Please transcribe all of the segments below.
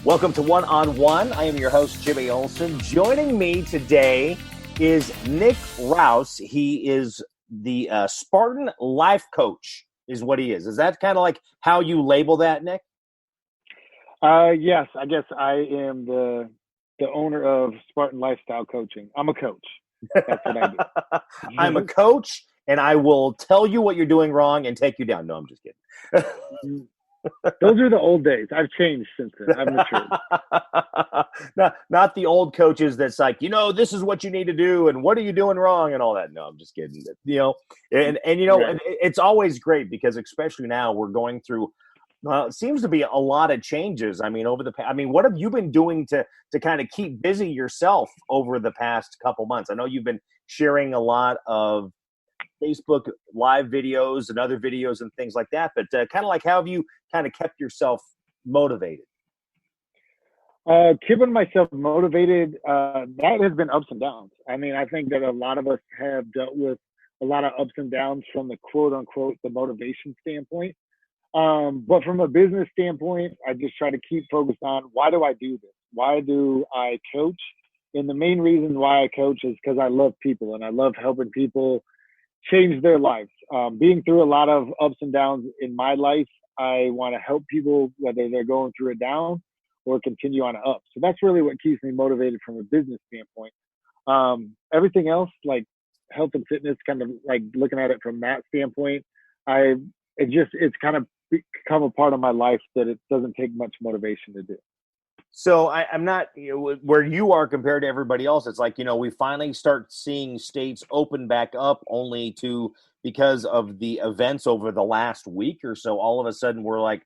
Welcome to One on One. I am your host, Jimmy Olson. Joining me today is Nick Rouse. He is the Spartan life coach, is what he is. Is that kind of like how you label that, Nick? Yes, I guess I am the owner of Spartan Lifestyle Coaching. I'm a coach. That's what I do. I'm a coach, and I will tell you what you're doing wrong and take you down. No, I'm just kidding. Those are the old days. I've changed since then. I've matured. Not the old coaches that's like, this is what you need to do, and what are you doing wrong, and all that. No, I'm just kidding. And Right. it's always great because especially now we're going through. Well, it seems to be a lot of changes. I mean, what have you been doing to kind of keep busy yourself over the past couple months? I know you've been sharing a lot of Facebook live videos and other videos and things like that, but kind of like how have you kind of kept yourself motivated? Keeping myself motivated, that has been ups and downs. I mean, I think that a lot of us have dealt with a lot of ups and downs from the quote unquote, the motivation standpoint. But from a business standpoint, I just try to keep focused on why do I do this? Why do I coach? And the main reason why I coach is because I love people and I love helping people change their lives. Being through a lot of ups and downs in my life, I want to help people whether they're going through a down or continue on a up. So that's really what keeps me motivated from a business standpoint. Everything else, like health and fitness, kind of like looking at it from that standpoint, it's kind of become a part of my life that it doesn't take much motivation to do. So I'm not where you are compared to everybody else. It's like, we finally start seeing states open back up only to because of the events over the last week or so. All of a sudden we're like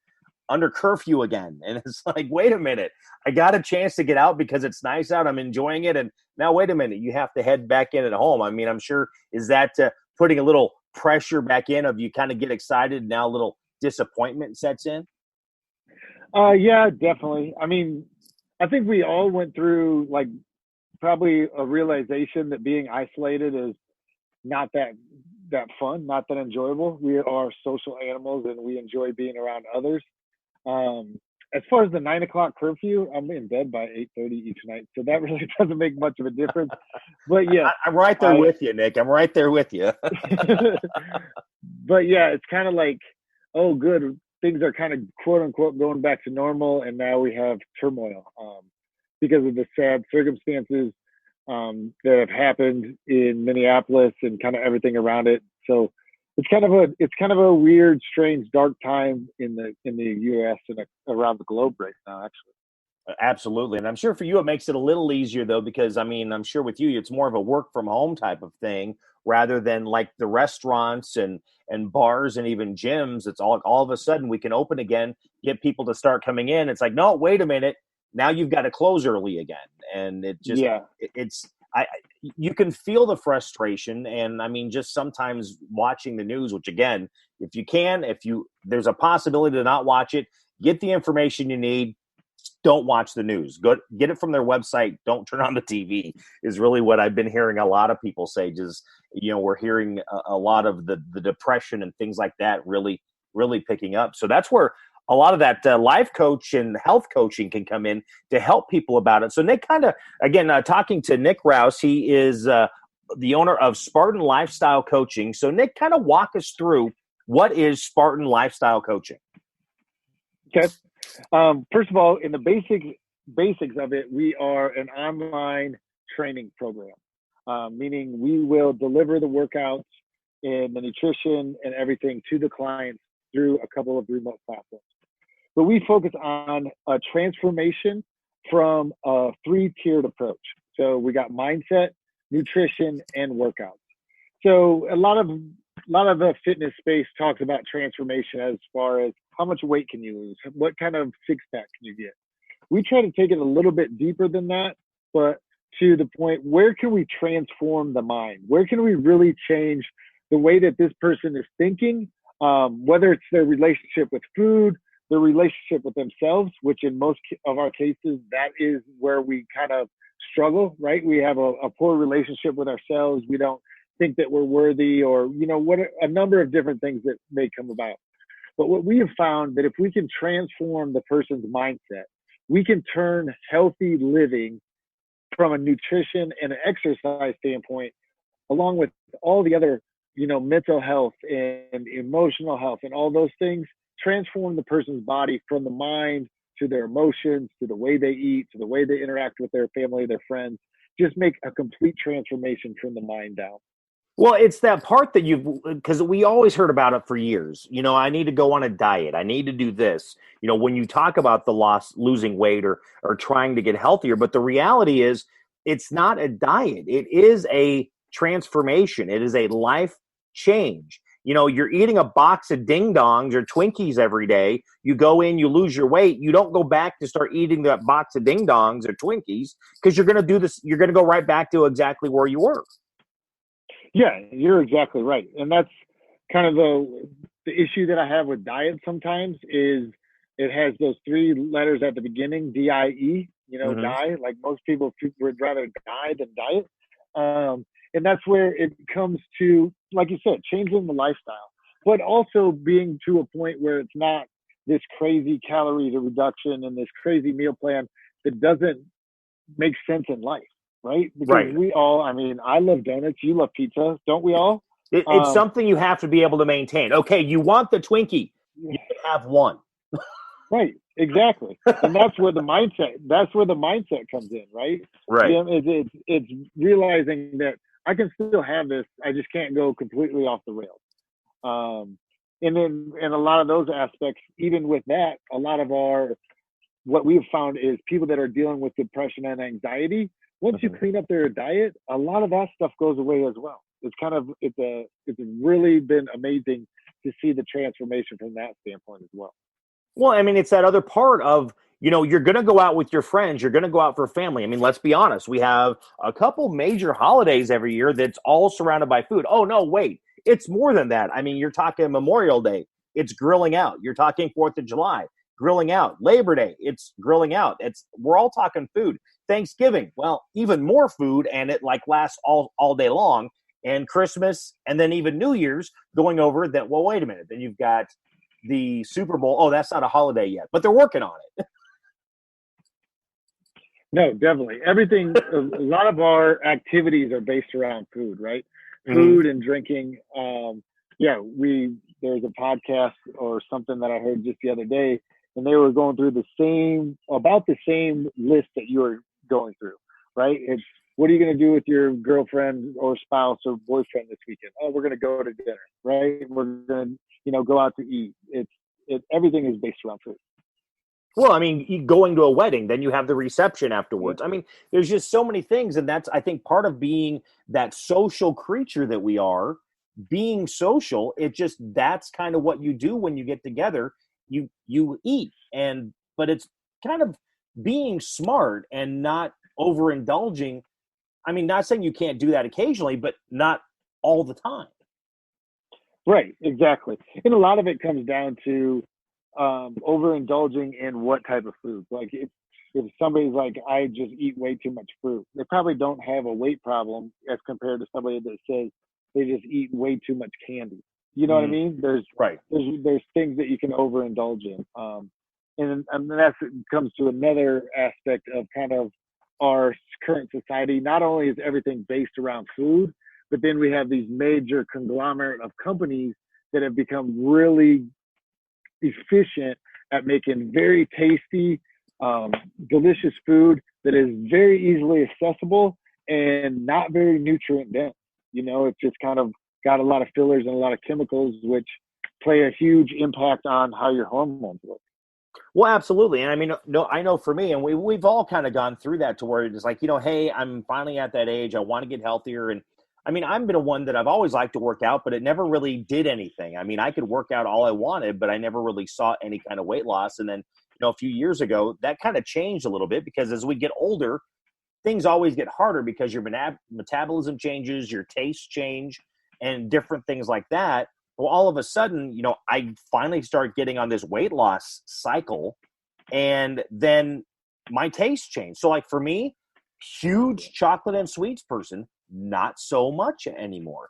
under curfew again. And it's like, wait a minute, I got a chance to get out because it's nice out. I'm enjoying it. And now, wait a minute, you have to head back in at home. I mean, I'm sure, is that putting a little pressure back in of you kind of get excited now a little disappointment sets in? Yeah, definitely. I mean, I think we all went through like probably a realization that being isolated is not that fun, not that enjoyable. We are social animals and we enjoy being around others. As far as the 9 o'clock curfew, I'm in bed by 8:30 each night, so that really doesn't make much of a difference. But yeah, I'm right there with you, Nick. I'm right there with you. But yeah, it's kind of like, oh, good, things are kind of quote unquote going back to normal, and now we have turmoil because of the sad circumstances that have happened in Minneapolis and kind of everything around it. So it's kind of a weird, strange, dark time in the U.S. and around the globe right now, actually. Absolutely. And I'm sure for you, it makes it a little easier, though, because I mean, I'm sure with you, it's more of a work from home type of thing rather than like the restaurants and bars and even gyms. It's all of a sudden we can open again, get people to start coming in. It's like, no, wait a minute. Now you've got to close early again. And it just, Yeah. you can feel the frustration. And I mean, just sometimes watching the news, which again, there's a possibility to not watch it, get the information you need. Don't watch the news. Go get it from their website. Don't turn on the TV is really what I've been hearing a lot of people say. Just, we're hearing a lot of the depression and things like that really, really picking up. So that's where a lot of that life coach and health coaching can come in to help people about it. So Nick again, talking to Nick Rouse, he is the owner of Spartan Lifestyle Coaching. So Nick, kind of walk us through what is Spartan Lifestyle Coaching? Okay. First of all, in the basics of it, we are an online training program, meaning we will deliver the workouts and the nutrition and everything to the clients through a couple of remote platforms. But we focus on a transformation from a 3-tiered approach. So we got mindset, nutrition, and workouts. So a lot of the fitness space talks about transformation as far as how much weight can you lose? What kind of six-pack can you get? We try to take it a little bit deeper than that, but to the point, where can we transform the mind? Where can we really change the way that this person is thinking, whether it's their relationship with food, their relationship with themselves, which in most of our cases, that is where we kind of struggle, right? We have a poor relationship with ourselves. We don't think that we're worthy, or, a number of different things that may come about. But what we have found that if we can transform the person's mindset, we can turn healthy living from a nutrition and an exercise standpoint, along with all the other, mental health and emotional health and all those things, transform the person's body from the mind to their emotions, to the way they eat, to the way they interact with their family, their friends. Just make a complete transformation from the mind down. Well, it's that part that because we always heard about it for years. I need to go on a diet. I need to do this. When you talk about losing weight or trying to get healthier, but the reality is it's not a diet. It is a transformation. It is a life change. You're eating a box of ding dongs or Twinkies every day. You go in, you lose your weight. You don't go back to start eating that box of ding dongs or Twinkies because you're going to do this. You're going to go right back to exactly where you were. Yeah, you're exactly right. And that's kind of the issue that I have with diet sometimes is it has those three letters at the beginning, DIE, die. Like most people would rather die than diet. And that's where it comes to, like you said, changing the lifestyle, but also being to a point where it's not this crazy calorie reduction and this crazy meal plan that doesn't make sense in life. Right? Because we all, I love donuts. You love pizza. Don't we all? It's something you have to be able to maintain. Okay, you want the Twinkie. You can have one. Right. Exactly. And that's where the mindset comes in, right? Right. It's realizing that I can still have this. I just can't go completely off the rails. And then in a lot of those aspects, even with that, a lot of what we've found is people that are dealing with depression and anxiety, once you clean up their diet, a lot of that stuff goes away as well. It's really been amazing to see the transformation from that standpoint as well. Well, it's that other part of, you're going to go out with your friends. You're going to go out for family. Let's be honest. We have a couple major holidays every year that's all surrounded by food. Oh, no, wait. It's more than that. You're talking Memorial Day. It's grilling out. You're talking 4th of July. Grilling out. Labor Day, it's grilling out. We're all talking food. Thanksgiving, well, even more food, and it lasts all day long. And Christmas, and then even New Year's going over that. Well, wait a minute. Then you've got the Super Bowl. Oh, that's not a holiday yet, but they're working on it. No, definitely. Everything, a lot of our activities are based around food, right? Food and drinking. There's a podcast or something that I heard just the other day, and they were going through about the same list that you were going through, right? It's what are you going to do with your girlfriend or spouse or boyfriend this weekend? Oh, we're going to go to dinner, right? We're going to, go out to eat. Everything is based around food. Well, going to a wedding, then you have the reception afterwards. There's just so many things, and that's, I think, part of being that social creature that we are. Being social, that's kind of what you do when you get together. You eat, but it's kind of being smart and not overindulging. Not saying you can't do that occasionally, but not all the time. Right, exactly. And a lot of it comes down to overindulging in what type of food. Like if somebody's like, I just eat way too much fruit, they probably don't have a weight problem as compared to somebody that says they just eat way too much candy. You know what I mean? There's things that you can overindulge in. And that comes to another aspect of kind of our current society. Not only is everything based around food, but then we have these major conglomerate of companies that have become really efficient at making very tasty, delicious food that is very easily accessible and not very nutrient dense. It's just kind of got a lot of fillers and a lot of chemicals, which play a huge impact on how your hormones work. Well, absolutely. And I know for me, and we've all kind of gone through that to where it's like, hey, I'm finally at that age. I want to get healthier. And I've been one that I've always liked to work out, but it never really did anything. I could work out all I wanted, but I never really saw any kind of weight loss. And then, a few years ago, that kind of changed a little bit because as we get older, things always get harder because your metabolism changes, your tastes change, and different things like that. Well, all of a sudden, I finally start getting on this weight loss cycle, and then my taste changed. So for me, huge chocolate and sweets person, not so much anymore.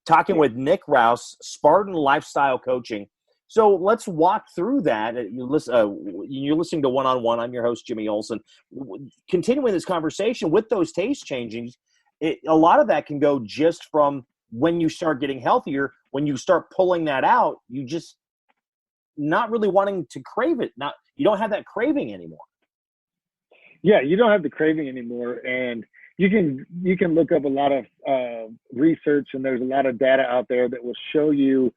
Talking with Nick Rouse, Spartan Lifestyle Coaching, So let's walk through that. You're listening to One on One. I'm your host, Jimmy Olson. Continuing this conversation with those taste changings, a lot of that can go just from when you start getting healthier. When you start pulling that out, you just not really wanting to crave it. You don't have that craving anymore. Yeah, you don't have the craving anymore, and you can look up a lot of research, and there's a lot of data out there that will show you,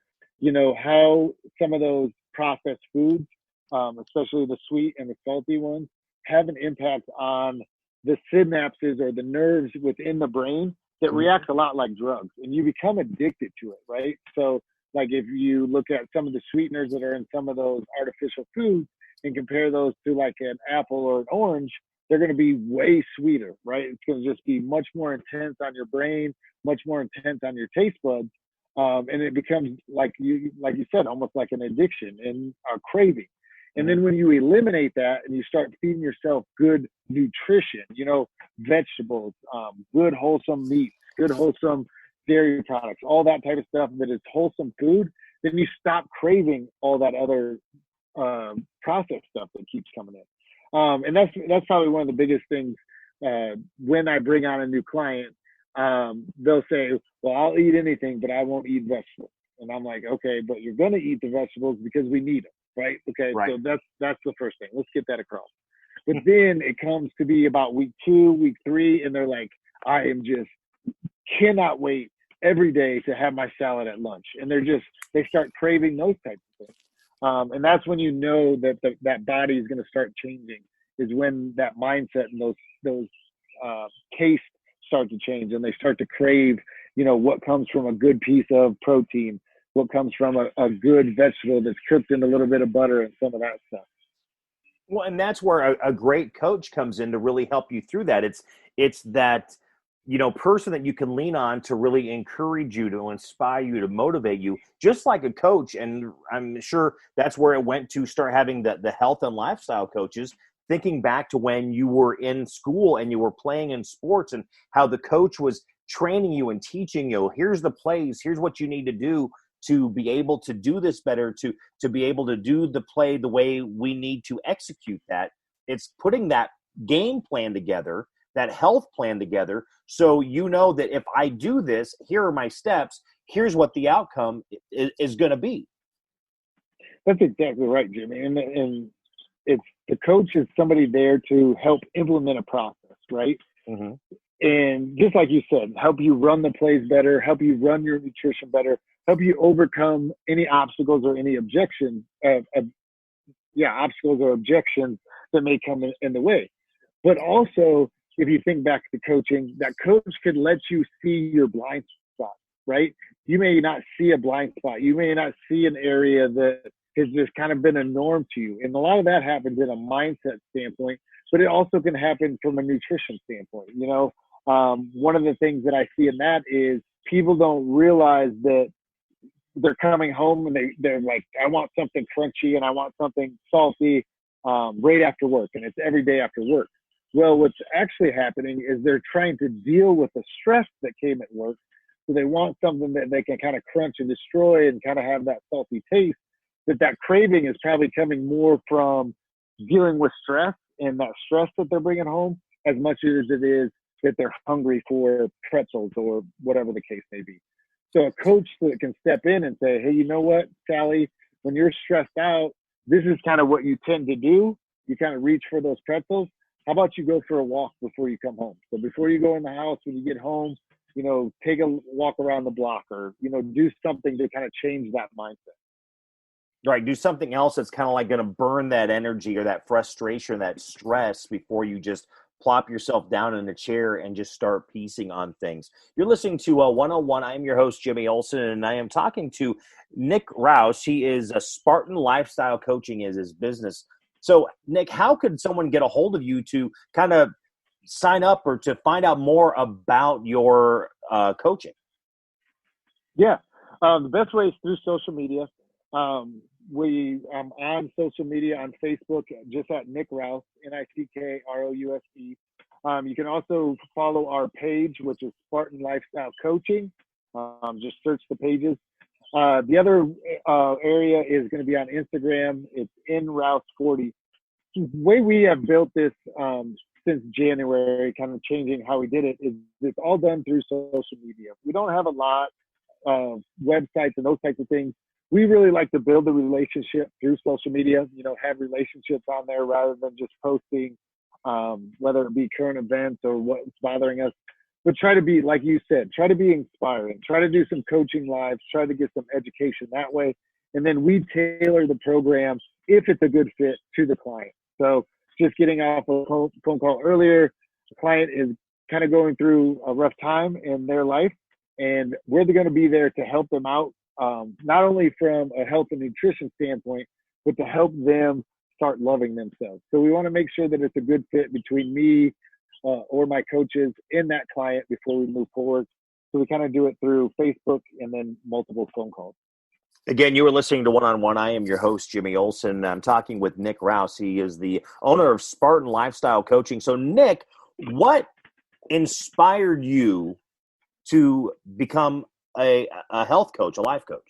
how some of those processed foods, especially the sweet and the salty ones, have an impact on the synapses or the nerves within the brain that react a lot like drugs, and you become addicted to it, right? So, like if you look at some of the sweeteners that are in some of those artificial foods and compare those to like an apple or an orange, they're going to be way sweeter, right? It's going to just be much more intense on your brain, much more intense on your taste buds. And it becomes like you said, almost like an addiction and a craving. And then when you eliminate that and you start feeding yourself good nutrition, vegetables, good wholesome meats, good wholesome dairy products, all that type of stuff that is wholesome food, then you stop craving all that other processed stuff that keeps coming in. And that's probably one of the biggest things. When I bring on a new client, they'll say, well, I'll eat anything, but I won't eat vegetables. And I'm like, okay, but you're going to eat the vegetables because we need them, right? Okay, right. So that's the first thing. Let's get that across. But then it comes to be about week 2, week 3, and they're like, I am just cannot wait every day to have my salad at lunch. And they start craving those types of things. And that's when you know that that body is going to start changing, is when that mindset and those tastes start to change, and they start to crave, what comes from a good piece of protein, what comes from a good vegetable that's cooked in a little bit of butter and some of that stuff. Well, and that's where a great coach comes in to really help you through that. It's that person that you can lean on to really encourage you, to inspire you, to motivate you, just like a coach. And I'm sure that's where it went to start having the health and lifestyle coaches, thinking back to when you were in school and you were playing in sports and how the coach was training you and teaching you, here's the plays, here's what you need to do to be able to do this better, to be able to do the play the way we need to execute that. It's putting that game plan together, that health plan together, so that if I do this, here are my steps, here's what the outcome is going to be. That's exactly right, Jimmy. And it's the coach is somebody there to help implement a process, right? Mm-hmm. And just like you said, help you run the plays better, help you run your nutrition better, help you overcome any obstacles or any objections, obstacles or objections that may come in the way. But also, if you think back to coaching, that coach could let you see your blind spot, right? You may not see a blind spot. You may not see an area that has just kind of been a norm to you. And a lot of that happens in a mindset standpoint, but it also can happen from a nutrition standpoint. One of the things that I see in that is people don't realize that they're coming home and they're like, I want something crunchy and I want something salty right after work. And it's every day after work. Well, what's actually happening is they're trying to deal with the stress that came at work. So they want something that they can kind of crunch and destroy and kind of have that salty taste. That craving is probably coming more from dealing with stress and that stress that they're bringing home, as much as it is that they're hungry for pretzels or whatever the case may be. So a coach that can step in and say, hey, you know what, Sally, when you're stressed out, this is kind of what you tend to do. You kind of reach for those pretzels. How about you go for a walk before you come home? So before you go in the house, when you get home, take a walk around the block or, do something to kind of change that mindset. Right. Do something else that's kind of like going to burn that energy or that frustration, that stress before you just plop yourself down in a chair and just start piecing on things. You're listening to 101. I'm your host, Jimmy Olson, and I am talking to Nick Rouse. He is a Spartan Lifestyle Coaching is his business. So, Nick, how could someone get a hold of you to kind of sign up or to find out more about your coaching? Yeah. The best way is through social media. I'm on social media on Facebook, just at Nick Rouse, NickRouse. You can also follow our page, which is Spartan Lifestyle Coaching. Just search the pages. The other area is going to be on Instagram. It's in Rouse 40. The way we have built this since January, kind of changing how we did it, is it's all done through social media. We don't have a lot of websites and those types of things. We really like to build a relationship through social media, have relationships on there rather than just posting, whether it be current events or what's bothering us. But try to be, like you said, try to be inspiring, try to do some coaching lives, try to get some education that way. And then we tailor the program, if it's a good fit, to the client. So just getting off a phone call earlier, the client is kind of going through a rough time in their life, and we're going to be there to help them out, not only from a health and nutrition standpoint, but to help them start loving themselves. So we want to make sure that it's a good fit between me or my coaches and that client before we move forward. So we kind of do it through Facebook and then multiple phone calls. Again, you were listening to One on One. I am your host, Jimmy Olson. I'm talking with Nick Rouse. He is the owner of Spartan Lifestyle Coaching. So, Nick, what inspired you to become a health coach, a life coach?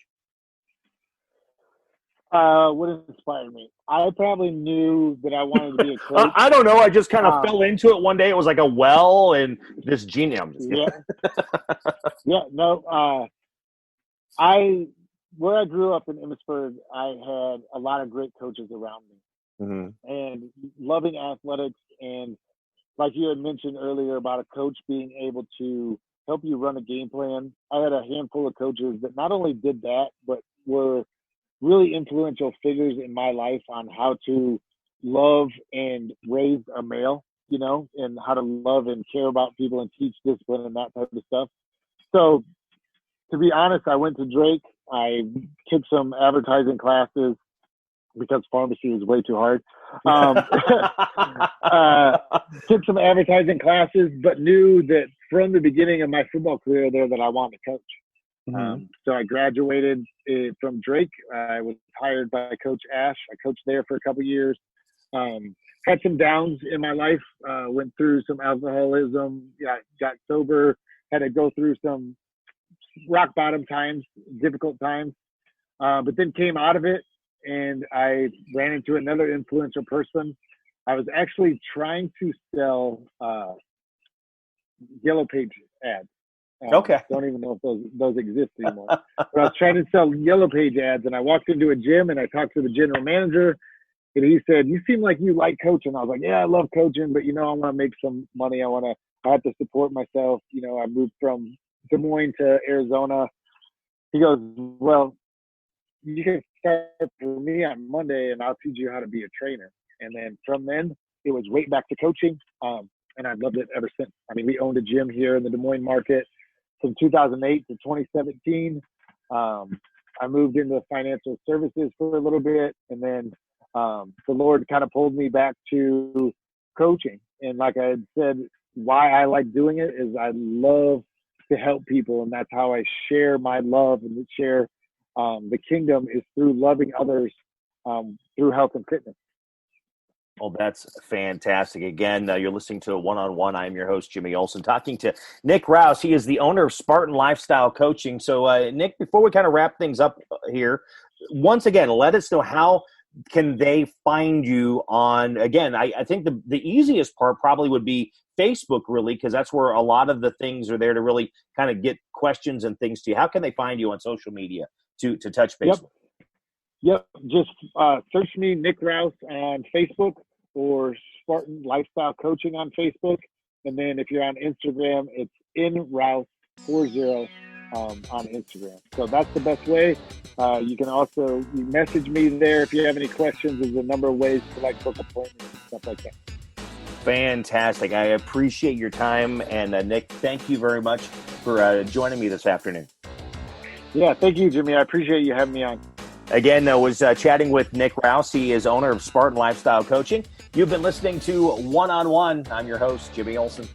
What inspired me? I probably knew that I wanted to be a coach. I don't know. I just kind of fell into it one day. It was like a well and this genie. I'm just where I grew up in Emmitsburg, I had a lot of great coaches around me, and loving athletics. And like you had mentioned earlier about a coach being able to help you run a game plan, I had a handful of coaches that not only did that, but were really influential figures in my life on how to love and raise a male, and how to love and care about people and teach discipline and that type of stuff. So to be honest, I went to Drake. I took some advertising classes because pharmacy was way too hard. Took some advertising classes, but knew that from the beginning of my football career there that I wanted to coach. So I graduated from Drake. I was hired by Coach Ash. I coached there for a couple of years. Had some downs in my life. Went through some alcoholism. Got sober. Had to go through some rock bottom times, difficult times, but then came out of it, and I ran into another influential person. I was actually trying to sell Yellow Page ads. Okay. Don't even know if those exist anymore. But I was trying to sell Yellow Page ads, and I walked into a gym, and I talked to the general manager, and he said, "You seem like you like coaching." I was like, "Yeah, I love coaching, but I want to make some money. I have to support myself. I moved from Des Moines to Arizona." He goes, "Well, you can start for me on Monday, and I'll teach you how to be a trainer." And then from then, it was right back to coaching, and I've loved it ever since. I mean, we owned a gym here in the Des Moines market from 2008 to 2017. I moved into financial services for a little bit, and then the Lord kind of pulled me back to coaching. And like I had said, why I like doing it is I love to help people, and that's how I share my love and share the kingdom is through loving others through health and fitness. Well, that's fantastic. Again, you're listening to One on One. I'm your host, Jimmy Olson, talking to Nick Rouse. He is the owner of Spartan Lifestyle Coaching. So, Nick, before we kind of wrap things up here, once again, let us know how can they find you on, again, I think the easiest part probably would be Facebook, really, because that's where a lot of the things are there to really kind of get questions and things to you. How can they find you on social media to touch base? Yep. Just search me, Nick Rouse, on Facebook, or Spartan Lifestyle Coaching on Facebook. And then if you're on Instagram, it's in Rouse 40 on Instagram. So that's the best way. You can also message me there if you have any questions. There's a number of ways to book appointments and stuff like that. Fantastic. I appreciate your time. And Nick, thank you very much for joining me this afternoon. Yeah, thank you, Jimmy. I appreciate you having me on. Again, I was chatting with Nick Rouse. He is owner of Spartan Lifestyle Coaching. You've been listening to One on One. I'm your host, Jimmy Olson.